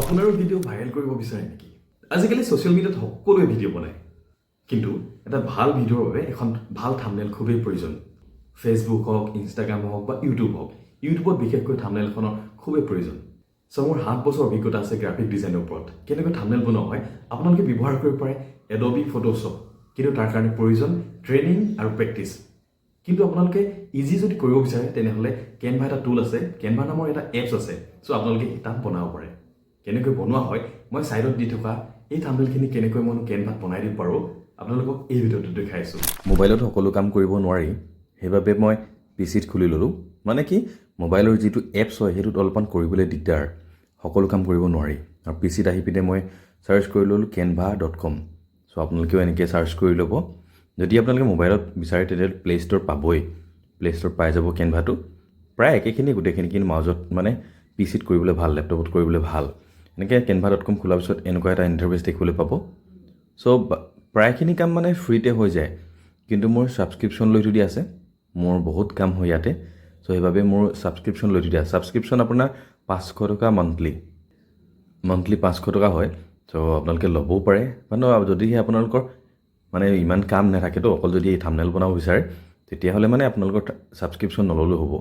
আপোনাৰো video' viral কৰিব বিচাৰে নেকি? আজিকালি ছ'চিয়েল মিডিয়াত সকলোৱে ভিডিঅ' বনায়, কিন্তু এটা ভাল ভিডিঅ'ৰ বাবে এখন ভাল থাম্বনেইল খুবেই প্ৰয়োজন। ফেচবুক হওক, ইনষ্টাগ্ৰাম হওক বা ইউটিউব হওক, ইউটিউবত বিশেষকৈ থাম্বনেইলখনৰ খুবেই প্ৰয়োজন। মোৰ 7 বছৰ অভিজ্ঞতা আছে গ্ৰাফিক ডিজাইনৰ ওপৰত। কেনেকৈ থাম্বনেইল বনোৱা হয় আপোনালোকে ব্যৱহাৰ কৰিব পাৰে এডবি ফটোশ্বপ, কিন্তু তাৰ কাৰণে প্ৰয়োজন ট্ৰেইনিং আৰু প্ৰেক্টিচ। কিন্তু আপোনালোকে ইজি যদি কৰিব বিচাৰে তেনেহ'লে কেনভা এটা টুল আছে, কেনভা নামৰ এটা এপছ আছে। আপোনালোকে তাত বনাব পাৰে। কেনেকৈ বনোৱা হয় মই ছাইডত দি থকা এই থাম্বনেইলখিনি কেনেকৈ মই কেনভাত বনাই দিব পাৰোঁ আপোনালোকক এই ভিডিঅ'টোত দেখাইছোঁ। মোবাইলত সকলো কাম কৰিব নোৱাৰি, সেইবাবে মই পিচিত খুলি ল'লোঁ। মানে কি মোবাইলৰ যিটো এপছ হয় সেইটোত অলপমান কৰিবলৈ দিগদাৰ, সকলো কাম কৰিব নোৱাৰি। আৰু পিচিত আহি পিনে মই চাৰ্চ কৰি ল'লোঁ canva.com। আপোনালোকেও এনেকৈ চাৰ্চ কৰি ল'ব। যদি আপোনালোকে মোবাইলত বিচাৰে তেতিয়া প্লে ষ্ট'ৰ পাবই, প্লে ষ্ট'ৰত পাই যাব কেনভাটো। প্ৰায় একেখিনি গোটেইখিনি, কিন্তু মাজত মানে পিচিত কৰিবলৈ ভাল, লেপটপত কৰিবলৈ ভাল। এনেকৈ canva.com খোলাৰ পিছত এনেকুৱা এটা ইণ্টাৰফেচ দেখিবলৈ পাব। প্ৰায়খিনি কাম মানে ফ্ৰীতে হৈ যায়, কিন্তু মোৰ ছাবস্ক্ৰিপশ্যন লৈ থৈ দিয়া আছে। মোৰ বহুত কাম হয় ইয়াতে, সেইবাবে মোৰ ছাবস্ক্ৰিপশ্যন লৈ থৈ দিয়া। ছাবস্ক্ৰিপশ্যন আপোনাৰ 500 টকা মান্থলি 500 টকা হয়। আপোনালোকে ল'বও পাৰে, মানে যদিহে আপোনালোকৰ মানে ইমান কাম নাথাকেতো, অকল যদি এই থাম্বনেইল বনাব বিচাৰে তেতিয়াহ'লে মানে আপোনালোকৰ ছাবস্ক্ৰিপশ্যন নল'লেও হ'ব।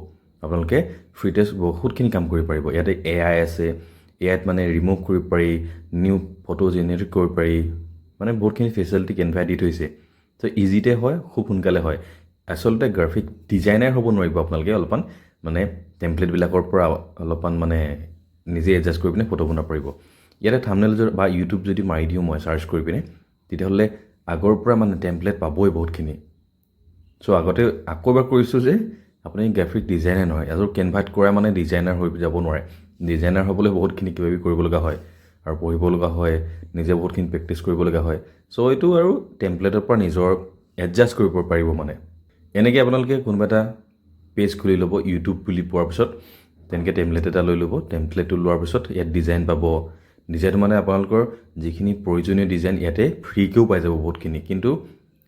আপোনালোকে ফ্ৰীতে বহুতখিনি কাম কৰিব পাৰিব। ইয়াতে AI আছে, AIত মানে ৰিমুভ কৰিব পাৰি, নিউ ফটো জেনেৰেট কৰিব পাৰি, মানে বহুতখিনি ফেচিলিটি কেনভাই দি থৈছে। ইজিতে হয়, খুব সোনকালে হয়। আচলতে গ্ৰাফিক ডিজাইনাৰ হ'ব নোৱাৰিব আপোনালোকে, অলপমান মানে টেমপ্লেটবিলাকৰ পৰা অলপমান মানে নিজে এডজাষ্ট কৰি পিনে ফটো বনাব পাৰিব। ইয়াতে থাম্বনেইল বা ইউটিউব যদি মাৰি দিওঁ মই চাৰ্চ কৰি পিনে, তেতিয়াহ'লে আগৰ পৰা মানে টেমপ্লেট পাবই বহুতখিনি। আগতে আকৌ এবাৰ কৰিছোঁ যে আপুনি গ্ৰাফিক ডিজাইনাৰ নহয়, আৰু কেনভাত কৰা মানে ডিজাইনাৰ হৈ যাব নোৱাৰে। ডিজাইনাৰ হ'বলৈ বহুতখিনি কিবাকিবি কৰিব লগা হয়, আৰু পঢ়িব লগা হয়, নিজে বহুতখিনি প্ৰেক্টিচ কৰিব লগা হয়। এইটো আৰু টেমপ্লেটৰ পৰা নিজৰ এডজাষ্ট কৰিব পাৰিব মানে। এনেকৈ আপোনালোকে কোনোবা এটা পেজ খুলি ল'ব ইউটিউব বুলি পোৱাৰ পিছত, তেনেকৈ টেমপ্লেট এটা লৈ ল'ব। টেমপ্লেটটো লোৱাৰ পিছত ইয়াত ডিজাইন পাব। ডিজাইনটো মানে আপোনালোকৰ যিখিনি প্ৰয়োজনীয় ডিজাইন ইয়াতে ফ্ৰীকৈও পাই যাব বহুতখিনি, কিন্তু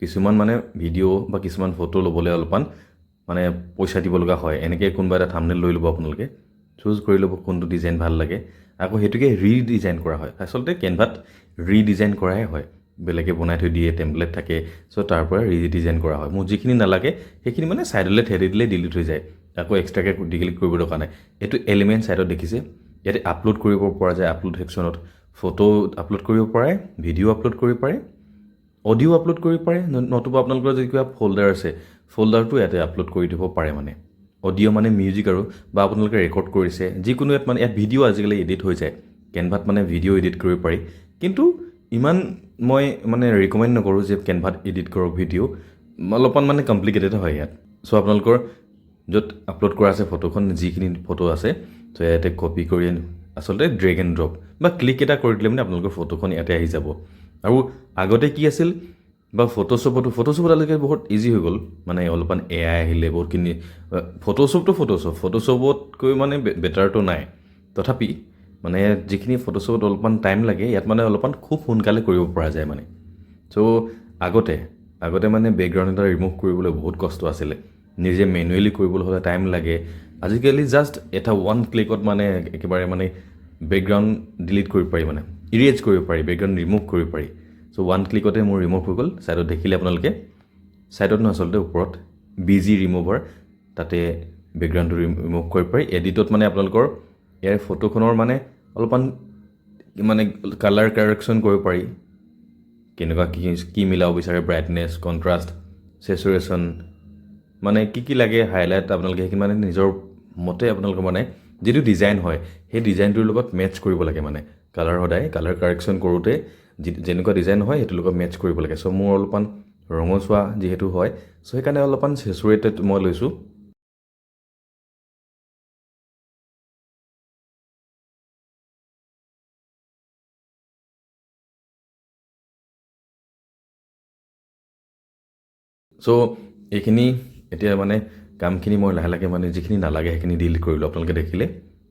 কিছুমান মানে ভিডিঅ' বা কিছুমান ফটো ল'বলৈ অলপমান মানে পইচা দিব লগা হয়। এনেকৈ কোনোবা এটা থাম্বনেইল লৈ ল'ব আপোনালোকে, চুজ কৰি ল'ব কোনটো ডিজাইন ভাল লাগে, আকৌ সেইটোকে ৰিডিজাইন কৰা হয়। আচলতে কেনভাত ৰিডিজাইন কৰাই হয়, বেলেগে বনাই থৈ দিয়ে, টেমপ্লেট থাকে, তাৰ পৰা ৰিডিজাইন কৰা হয়। মোৰ যিখিনি নালাগে সেইখিনি মানে ছাইডলৈ ঠেলি দিলে ডিলিট হৈ যায়, আকৌ এক্সট্ৰাকৈ ডিলিট কৰিব দৰকাৰ নাই। এইটো এলিমেণ্ট ছাইডত দেখিছে, ইয়াতে আপলোড কৰিব পৰা যায়। আপলোড ছেকশ্যনত ফটো আপলোড কৰিব পাৰে, ভিডিঅ' আপলোড কৰিব পাৰে, অডিঅ' আপলোড কৰিব পাৰে, নতুবা আপোনালোকৰ যদি কিবা ফ'ল্ডাৰ আছে ফ'ল্ডাৰটো ইয়াতে আপলোড কৰি দিব পাৰে। মানে অডিঅ' মানে মিউজিক আৰু বা আপোনালোকে ৰেকৰ্ড কৰিছে যিকোনো ইয়াত, মানে ইয়াত ভিডিঅ' আজিকালি এডিট হৈ যায়। কেনভাত মানে ভিডিঅ' এডিট কৰিব পাৰি, কিন্তু ইমান মই মানে ৰিকমেণ্ড নকৰোঁ যে কেনভাত এডিট কৰক ভিডিঅ', অলপমান মানে কমপ্লিকেটেড হয় ইয়াত। আপোনালোকৰ য'ত আপলোড কৰা আছে ফটোখন, যিখিনি ফটো আছে ইয়াতে কপি কৰি আচলতে ড্ৰেগ এণ্ড ড্ৰপ বা ক্লিক এটা কৰি দিলে মানে আপোনালোকৰ ফটোখন ইয়াতে আহি যাব। আৰু আগতে কি আছিল বা ফটোশ্বপত আজিকালি বহুত ইজি হৈ গ'ল, মানে অলপমান AI আহিলে বহুতখিনি। ফটোশ্বপতকৈ মানে বেটাৰটো নাই, তথাপি মানে যিখিনি ফটোশ্বপত অলপমান টাইম লাগে ইয়াত মানে অলপমান খুব সোনকালে কৰিব পৰা যায় মানে। আগতে মানে বেকগ্ৰাউণ্ড এটা ৰিমুভ কৰিবলৈ বহুত কষ্ট আছিলে, নিজে মেনুৱেলি কৰিবলৈ হ'লে টাইম লাগে। আজিকালি জাষ্ট এটা 1 ক্লিকত মানে একেবাৰে মানে বেকগ্ৰাউণ্ড ডিলিট কৰিব পাৰি, মানে ইৰেজ কৰিব পাৰি, বেকগ্ৰাউণ্ড ৰিমুভ কৰিব পাৰি। 1 ক্লিকতে মোৰ ৰিমুভ হৈ গ'ল। ছাইডত দেখিলে আপোনালোকে, ছাইডত নহয় আচলতে ওপৰত বিজি ৰিমুভাৰ, তাতে বেকগ্ৰাউণ্ডটো ৰিমুভ কৰিব পাৰি। এডিটত মানে আপোনালোকৰ ইয়াৰ ফটোখনৰ মানে অলপমান মানে কালাৰ কাৰেকশ্যন কৰিব পাৰি, কেনেকুৱা কি মিলাব বিচাৰে, ব্ৰাইটনেছ, কণ্ট্ৰাষ্ট, চেচুৰেশ্যন, মানে কি লাগে, হাইলাইট, আপোনালোকে সেইখিনি মানে নিজৰ মতে আপোনালোকৰ মানে যিটো ডিজাইন হয় সেই ডিজাইনটোৰ লগত মেটচ কৰিব লাগে। মানে সদায় কালাৰ কাৰেকশ্যন কৰোঁতে যেনেকুৱা ডিজাইন হয় সেইটোৰ লগত মেটচ কৰিব লাগে। মোৰ অলপমান ৰঙচুৱা যিহেতু হয়, সেইকাৰণে অলপমান চেচুৰেটেড মই লৈছোঁ। এইখিনি এতিয়া মানে কামখিনি মই লাহে লাহে মানে যিখিনি নালাগে সেইখিনি ডিলিট কৰিলোঁ। আপোনালোকে দেখিলে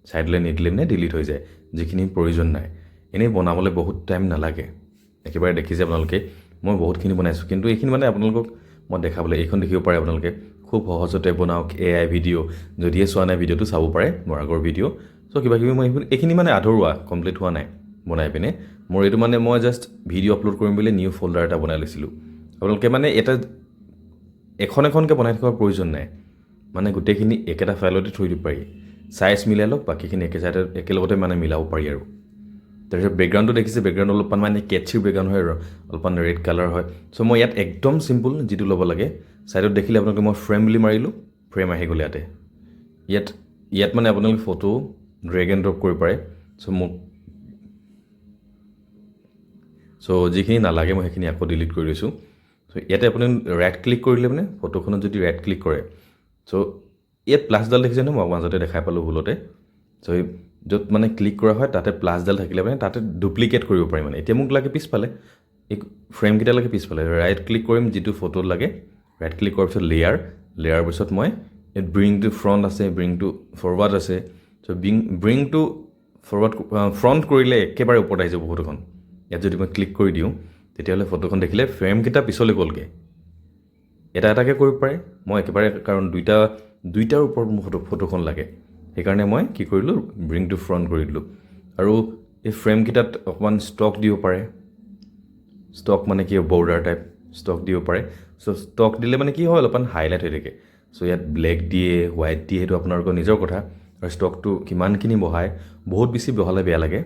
ছাইডলৈ নিদিলে মানে ডিলিট হৈ যায়, যিখিনি প্ৰয়োজন নাই। এনেই বনাবলৈ বহুত টাইম নালাগে, একেবাৰে দেখিছে আপোনালোকে মই বহুতখিনি বনাইছোঁ, কিন্তু এইখিনি মানে আপোনালোকক মই দেখাবলৈ, এইখন দেখিব পাৰে আপোনালোকে খুব সহজতে বনাওক AI ভিডিঅ'। যদিহে চোৱা নাই ভিডিঅ'টো চাব পাৰে, মোৰ আগৰ ভিডিঅ'। চ' কিবা কিবি মই এইখিনি মানে আধৰুৱা কমপ্লিট হোৱা নাই বনাই পিনে মোৰ এইটো মানে মই জাষ্ট ভিডিঅ' আপলোড কৰিম বুলি নিউ ফল্ডাৰ এটা বনাই লৈছিলোঁ আপোনালোকে মানে এটা এখনকৈ বনাই থকাৰ প্ৰয়োজন নাই মানে গোটেইখিনি একেটা ফাইলতে থৈ দিব পাৰি চাইজ মিলাই লওক বাকীখিনি একেলগতে মানে মিলাব পাৰি আৰু তাৰপিছত বেকগ্ৰাউণ্ডটো দেখিছে বেকগ্ৰাউণ্ড অলপমান মানে কেটচিৰ বেকগ্ৰাউণ্ড হয় আৰু অলপমান ৰেড কালাৰ হয় চ' মই ইয়াত একদম চিম্পুল যিটো ল'ব লাগে ছাইডত দেখিলে আপোনালোকে মই ফ্ৰেম বুলি মাৰিলোঁ ফ্ৰেম আহি গ'ল ইয়াত মানে আপোনালোকে ফটো ড্ৰেগ এণ্ড ড্ৰপ কৰিব পাৰে চ' যিখিনি নালাগে মই সেইখিনি আকৌ ডিলিট কৰি লৈছোঁ চ' ইয়াতে আপুনি ৰাইট ক্লিক কৰিলে মানে ফটোখনত যদি ৰাইট ক্লিক কৰে চ' ইয়াত প্লাছডাল দেখিছে ন মই মাজতে দেখাই পালোঁ ভুলতে চ' য'ত মানে ক্লিক কৰা হয় তাতে প্লাছডাল থাকিলে মানে তাতে ডুপ্লিকেট কৰিব পাৰি মানে এতিয়া মোক লাগে পিছফালে এই ফ্ৰেমকেইটা লাগে পিছফালে ৰাইট ক্লিক কৰিম যিটো ফটোত লাগে ৰাইট ক্লিক কৰাৰ পিছত লেয়াৰ পিছত মই ইয়াত ব্ৰিং টু ফ্ৰণ্ট আছে ব্ৰিং টু ফৰৱাৰ্ড আছে চ' ব্ৰিং টু ফৰৱাৰ্ড ফ্ৰণ্ট কৰিলে একেবাৰে ওপৰত আহি যাব ফটোখন ইয়াত যদি মই ক্লিক কৰি দিওঁ তেতিয়াহ'লে ফটোখন দেখিলে ফ্ৰেমকেইটা পিছলৈ গ'লগৈ এটাকৈ কৰিব পাৰে মই একেবাৰে কাৰণ দুইটাৰ ওপৰত মোক ফটোখন লাগে সেইকাৰণে মই কি কৰিলোঁ ব্ৰিং টু ফ্ৰণ্ট কৰি দিলোঁ আৰু এই ফ্ৰেমকেইটাত অকণমান ষ্টক দিব পাৰে ষ্টক মানে কি বৰ্ডাৰ টাইপ ষ্টক দিব পাৰে চ' ষ্টক দিলে মানে কি হয় অলপমান হাইলাইট হৈ থাকে চ' ইয়াত ব্লেক দিয়ে হোৱাইট দিয়ে সেইটো আপোনালোকৰ নিজৰ কথা আৰু ষ্টকটো কিমানখিনি বহায় বহুত বেছি বহালে বেয়া লাগে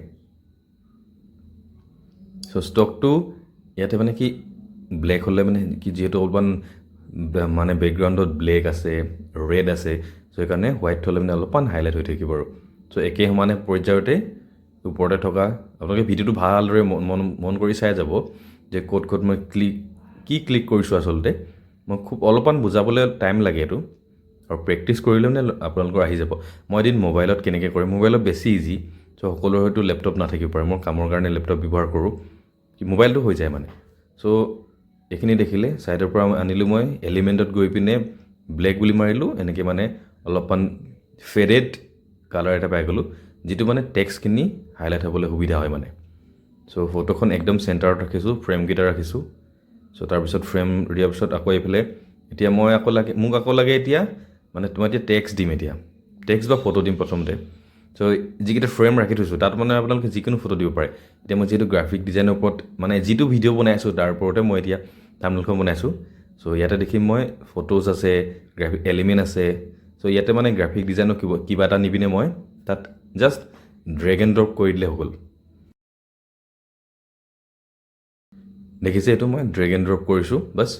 চ' ষ্টকটো ইয়াতে মানে কি ব্লেক হ'লে মানে কি যিহেতু অলপমান মানে বেকগ্ৰাউণ্ডত ব্লেক আছে ৰেড আছে চ' সেইকাৰণে হোৱাইট হ'লে মানে অলপমান হাইলাইট হৈ থাকিব আৰু চ' একে সমানে পৰ্যায়তে ওপৰতে থকা আপোনালোকে ভিডিঅ'টো ভালদৰে মন কৰি চাই যাব যে ক'ত মই ক্লিক কৰিছোঁ আচলতে মই খুব অলপমান বুজাবলৈ টাইম লাগে এইটো আৰু প্ৰেক্টিচ কৰিলেও মানে আপোনালোকৰ আহি যাব মই এদিন মোবাইলত কেনেকৈ কৰিম মোবাইলত বেছি ইজি চ' সকলোৰে হয়তো লেপটপ নাথাকিব পাৰে মই কামৰ কাৰণে লেপটপ ব্যৱহাৰ কৰোঁ মোবাইলটো হৈ যায় মানে চ' এইখিনি দেখিলে ছাইডৰ পৰা আনিলোঁ মই এলিমেণ্টত গৈ পিনে ব্লেক বুলি মাৰিলোঁ এনেকৈ মানে অলপমান ফেডেড কালাৰ এটা পাই গ'লোঁ যিটো মানে টেক্সটখিনি হাইলাইট হ'বলৈ সুবিধা হয় মানে চ' ফটোখন একদম চেণ্টাৰত ৰাখিছোঁ ফ্ৰেমকেইটা ৰাখিছোঁ চ' তাৰপিছত ফ্ৰেম দিয়াৰ পিছত আকৌ এইফালে এতিয়া মোক আকৌ লাগে এতিয়া মানে তোমাৰ এতিয়া টেক্সট দিম এতিয়া টেক্সট বা ফটো দিম প্ৰথমতে চ' যিকেইটা ফ্ৰেম ৰাখি থৈছোঁ তাত মানে আপোনালোকে যিকোনো ফটো দিব পাৰে এতিয়া মই যিহেতু গ্ৰাফিক ডিজাইনৰ ওপৰত মানে যিটো ভিডিঅ' বনাই আছোঁ তাৰ ওপৰতে মই এতিয়া থাম্বনেইলখন বনাইছোঁ চ' ইয়াতে দেখিম মই ফটোজ আছে গ্ৰাফিক এলিমেণ্ট আছে চ' ইয়াতে মানে গ্ৰাফিক ডিজাইনৰ কিবা এটা নিপিনে মই তাত জাষ্ট ড্ৰেগ এণ্ড ড্ৰপ কৰি দিলে হৈ গ'ল দেখিছে এইটো মই ড্ৰেগ এণ্ড ড্ৰপ কৰিছোঁ বাছ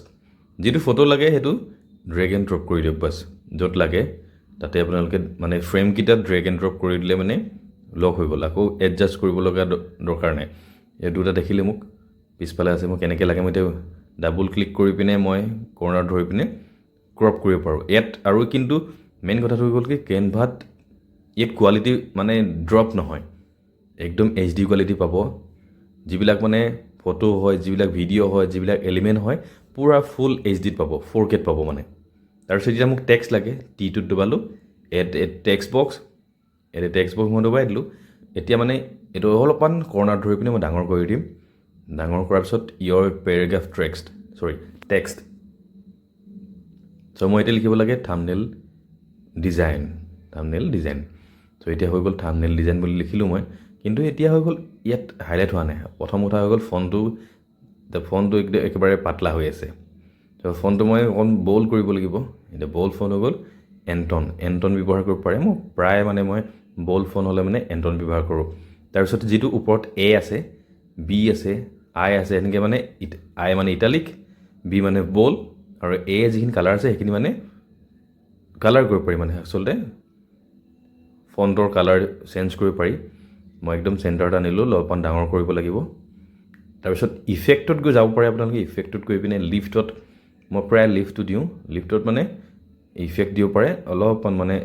যিটো ফটো লাগে সেইটো ড্ৰেগ এণ্ড ড্ৰপ কৰি দিয়ক বাছ য'ত লাগে তাতে আপোনালোকে মানে ফ্ৰেমকেইটাত ড্ৰেগ এণ্ড ড্ৰপ কৰি দিলে মানে লক হৈ গ'ল আকৌ এডজাষ্ট কৰিব লগা দৰকাৰ নাই এই দুটা দেখিলে মোক পিছফালে আছে মই কেনেকৈ লাগে মই এতিয়া ডাবল ক্লিক কৰি পিনে মই কৰ্ণাৰ ধৰি পিনে ক্ৰপ কৰিব পাৰোঁ ইয়াত আৰু কিন্তু মেইন কথাটো হৈ গ'ল কি কেনভাত ইয়াত কোৱালিটি মানে ড্ৰপ নহয় একদম HD কোৱালিটি পাব যিবিলাক মানে ফটো হয় যিবিলাক ভিডিঅ' হয় যিবিলাক এলিমেণ্ট হয় পূৰা ফুল HDত পাব 4Kত পাব মানে তাৰপিছত যেতিয়া মোক টেক্সট লাগে টিটোত দবালোঁ এড টেক্সট বক্স মই দবাই দিলোঁ এতিয়া মানে এইটো অলপমান কৰ্ণাৰ ধৰি পিনে মই ডাঙৰ কৰি দিম ডাঙৰ কৰাৰ পিছত ইয়ৰ পেৰাগ্ৰাফ টেক্সট চ' মই এতিয়া লিখিব লাগে থাম্বনেইল ডিজাইন চ' এতিয়া হৈ গ'ল থাম্বনেইল ডিজাইন বুলি লিখিলোঁ মই কিন্তু এতিয়া হৈ গ'ল ইয়াত হাইলাইট হোৱা নাই প্ৰথম কথা হৈ গ'ল ফণ্টটো একেবাৰে পাতলা হৈ আছে চ' ফণ্টটো মই অকণ বল্ড কৰিব লাগিব এতিয়া বল্ড ফণ্ট হৈ গ'ল এণ্টন ব্যৱহাৰ কৰিব পাৰে মই প্ৰায় মানে মই বল্ড ফণ্ট হ'লে মানে এণ্টন ব্যৱহাৰ কৰোঁ তাৰপিছত যিটো ওপৰত A আছে B আছে I আছে এনেকৈ মানে I মানে ইটালিক B মানে বল্ড আৰু A যিখিনি কালাৰ আছে সেইখিনি মানে কালাৰ কৰিব পাৰি মানে আচলতে ফণ্টৰ কালাৰ চেঞ্জ কৰিব পাৰি মই একদম চেণ্টাৰত আনিলোঁ অলপমান ডাঙৰ কৰিব লাগিব তাৰপিছত ইফেক্টত গৈ যাব পাৰে আপোনালোকে ইফেক্টত গৈ পিনে লিফ্টত মই প্ৰায় লিফ্টটো দিওঁ লিফ্টত মানে ইফেক্ট দিব পাৰে অলপমান মানে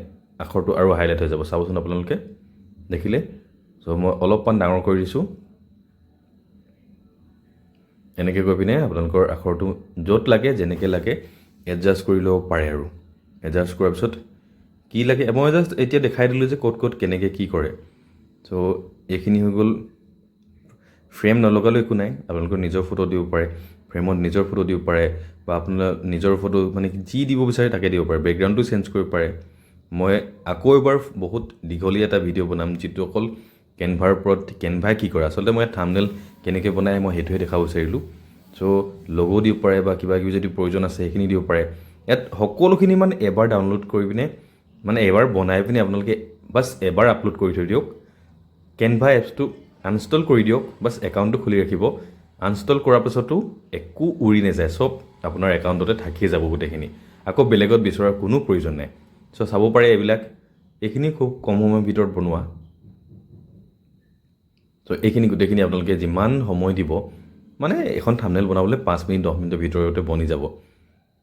আখৰটো আৰু হাইলাইট হৈ যাব চাবচোন আপোনালোকে দেখিলে চ' মই অলপমান ডাঙৰ কৰি দিছোঁ এনেকৈ গৈ পিনে আপোনালোকৰ আখৰটো য'ত লাগে যেনেকৈ লাগে এডজাষ্ট কৰি ল'ব পাৰে আৰু এডজাষ্ট কৰাৰ পিছত কি লাগে মই জাষ্ট এতিয়া দেখাই দিলোঁ যে ক'ত কেনেকৈ কি কৰে চ' এইখিনি হৈ গ'ল ফ্ৰেম নলগালেও একো নাই আপোনালোকৰ নিজৰ ফটো দিব পাৰে ফ্ৰেমত নিজৰ ফটো দিব পাৰে বা আপোনাৰ নিজৰ ফটো মানে যি দিব বিচাৰে তাকে দিব পাৰে বেকগ্ৰাউণ্ডটো চেঞ্জ কৰিব পাৰে মই আকৌ এবাৰ বহুত দীঘলীয়া এটা ভিডিঅ' বনাম যিটো অকল কেনভাৰ ওপৰত কেনভাই কি কৰে আচলতে মই থাম্বনেল কেনেকৈ বনাই মই সেইটোহে দেখাব বিচাৰিলোঁ চ' লগো দিব পাৰে বা কিবা কিবি যদি প্ৰয়োজন আছে সেইখিনি দিব পাৰে ইয়াত সকলোখিনি মানে এবাৰ ডাউনলোড কৰি পিনে মানে এবাৰ বনাই পিনে আপোনালোকে বাছ এবাৰ আপলোড কৰি থৈ দিয়ক কেনভা এপছটো আনষ্টল কৰি দিয়ক বাছ একাউণ্টটো খুলি ৰাখিব আনষ্টল কৰাৰ পিছতো একো উৰি নাযায় চব আপোনাৰ একাউণ্টতে থাকিয়ে যাব গোটেইখিনি আকৌ বেলেগত বিচৰাৰ কোনো প্ৰয়োজন নাই চ' চাব পাৰে এইখিনি খুব কম সময়ৰ ভিতৰত বনোৱা চ' এইখিনি গোটেইখিনি আপোনালোকে যিমান সময় দিব মানে এখন থাম্বনেল বনাবলৈ 5 মিনিট 10 মিনিটৰ ভিতৰতে বনি যাব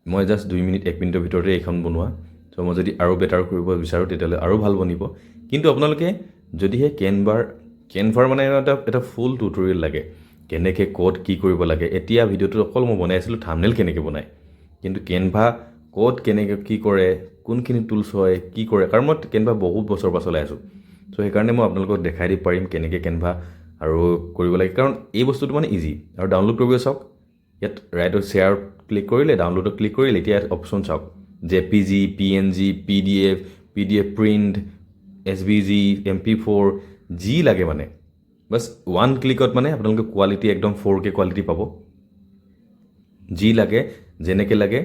মই জাষ্ট 2 মিনিট 1 মিনিটৰ ভিতৰতে এইখন বনোৱা চ' মই যদি আৰু বেটাৰ কৰিব বিচাৰোঁ তেতিয়াহ'লে আৰু ভাল বনিব কিন্তু আপোনালোকে যদিহে কেনভাৰ মানে এটা ফুল টিউটৰিয়েল লাগে কেনেকৈ ক'ত কি কৰিব লাগে এতিয়া ভিডিঅ'টোত অকল মই বনাই আছিলোঁ থাম্বনেল কেনেকৈ বনায় কিন্তু কেনভা ক'ত কেনেকৈ কি কৰে কোনখিনি টুলছ হয় কি কৰে কাৰণ মই কেনভা বহুত বছৰৰ পৰা চলাই আছোঁ চ' সেইকাৰণে মই আপোনালোকক দেখাই দিব পাৰিম কেনেকৈ কেনভা আৰু কৰিব লাগে কাৰণ এই বস্তুটো মানে ইজি আৰু ডাউনলোড কৰিব চাওক ইয়াত ৰাইটত শ্বেয়াৰ ক্লিক কৰিলে ডাউনলোডত ক্লিক কৰিলে এতিয়া ইয়াত অপশ্যন চাওক JPG PNG PDF print SVG MP4 যি লাগে মানে বাছ 1 ক্লিকত মানে আপোনালোকে কোৱালিটি একদম 4K কোৱালিটি পাব যি লাগে যেনেকৈ লাগে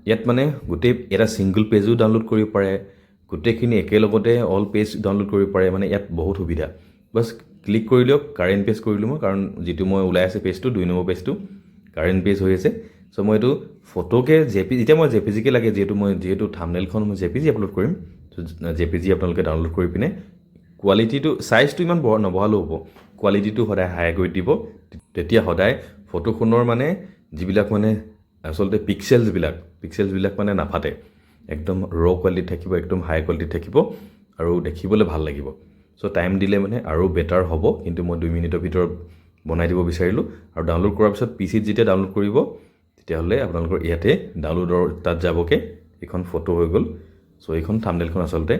ইয়াত মানে গোটেই এটা ছিংগল পেজো ডাউনলোড কৰিব পাৰে গোটেইখিনি একেলগতে অল পেজ ডাউনলোড কৰিব পাৰে মানে ইয়াত বহুত সুবিধা বাছ ক্লিক কৰি দিয়ক কাৰেণ্ট পেজ কৰিলোঁ মই কাৰণ যিটো মই ওলাই আছে পেজটো 2 নম্বৰ পেজটো কাৰেণ্ট পেজ হৈ আছে চ' মই এইটো ফটোকে এতিয়া মই JPG-কে লাগে যিহেতু থাম্বনেলখন মই JPG আপলোড কৰিম JPG আপোনালোকে ডাউনলোড কৰি পিনে কোৱালিটিটো চাইজটো ইমান নবহালেও হ'ব কোৱালিটিটো সদায় হাই কৰি দিব তেতিয়া সদায় ফটোখনৰ মানে যিবিলাক মানে আচলতে পিক্সেলছবিলাক মানে নাফাটে একদম ৰ' কোৱালিটি থাকিব একদম হাই কোৱালিটি থাকিব আৰু দেখিবলৈ ভাল লাগিব চ' টাইম দিলে মানে আৰু বেটাৰ হ'ব কিন্তু মই 2 মিনিটৰ ভিতৰত বনাই দিব বিচাৰিলোঁ আৰু ডাউনলোড কৰাৰ পিছত PCত যেতিয়া ডাউনলোড কৰিব তেতিয়াহ'লে আপোনালোকৰ ইয়াতে ডাউনলোডৰ তাত যাবকৈ এইখন ফটো হৈ গ'ল চ' এইখন থাম্বনেলখন আচলতে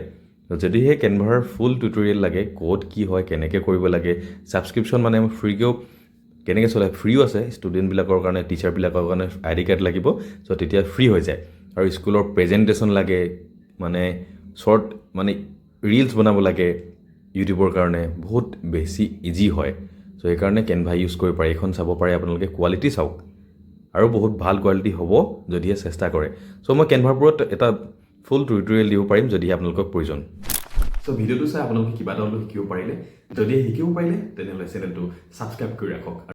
যদিহে কেনভাৰ ফুল টিউটৰিয়েল লাগে ক'ত কি হয় কেনেকৈ কৰিব লাগে ছাবস্ক্ৰিপশ্যন মানে ফ্ৰীকৈও কেনেকৈ চলাই ফ্ৰীও আছে ষ্টুডেণ্টবিলাকৰ কাৰণে টিচাৰবিলাকৰ কাৰণে ID কাৰ্ড লাগিব চ' তেতিয়া ফ্ৰী হৈ যায় আৰু স্কুলৰ প্ৰেজেণ্টেশ্যন লাগে মানে শ্বৰ্ট মানে ৰিলছ বনাব লাগে ইউটিউবৰ কাৰণে বহুত বেছি ইজি হয় চ' সেইকাৰণে কেনভা ইউজ কৰিব পাৰে এইখন চাব পাৰে আপোনালোকে কোৱালিটি চাওক আৰু বহুত ভাল কোৱালিটি হ'ব যদিহে চেষ্টা কৰে চ' মই কেনভাৰ ওপৰত এটা ফুল টিউটৰিয়েল দিব পাৰিম যদিহে আপোনালোকক প্ৰয়োজন চ' ভিডিঅ'টো চাই আপোনালোকে কিবা এটা হ'লেও শিকিব পাৰিলে যদি শিকিব পাৰিলে তেনেহ'লে চেনেলটো ছাবস্ক্ৰাইব কৰি ৰাখক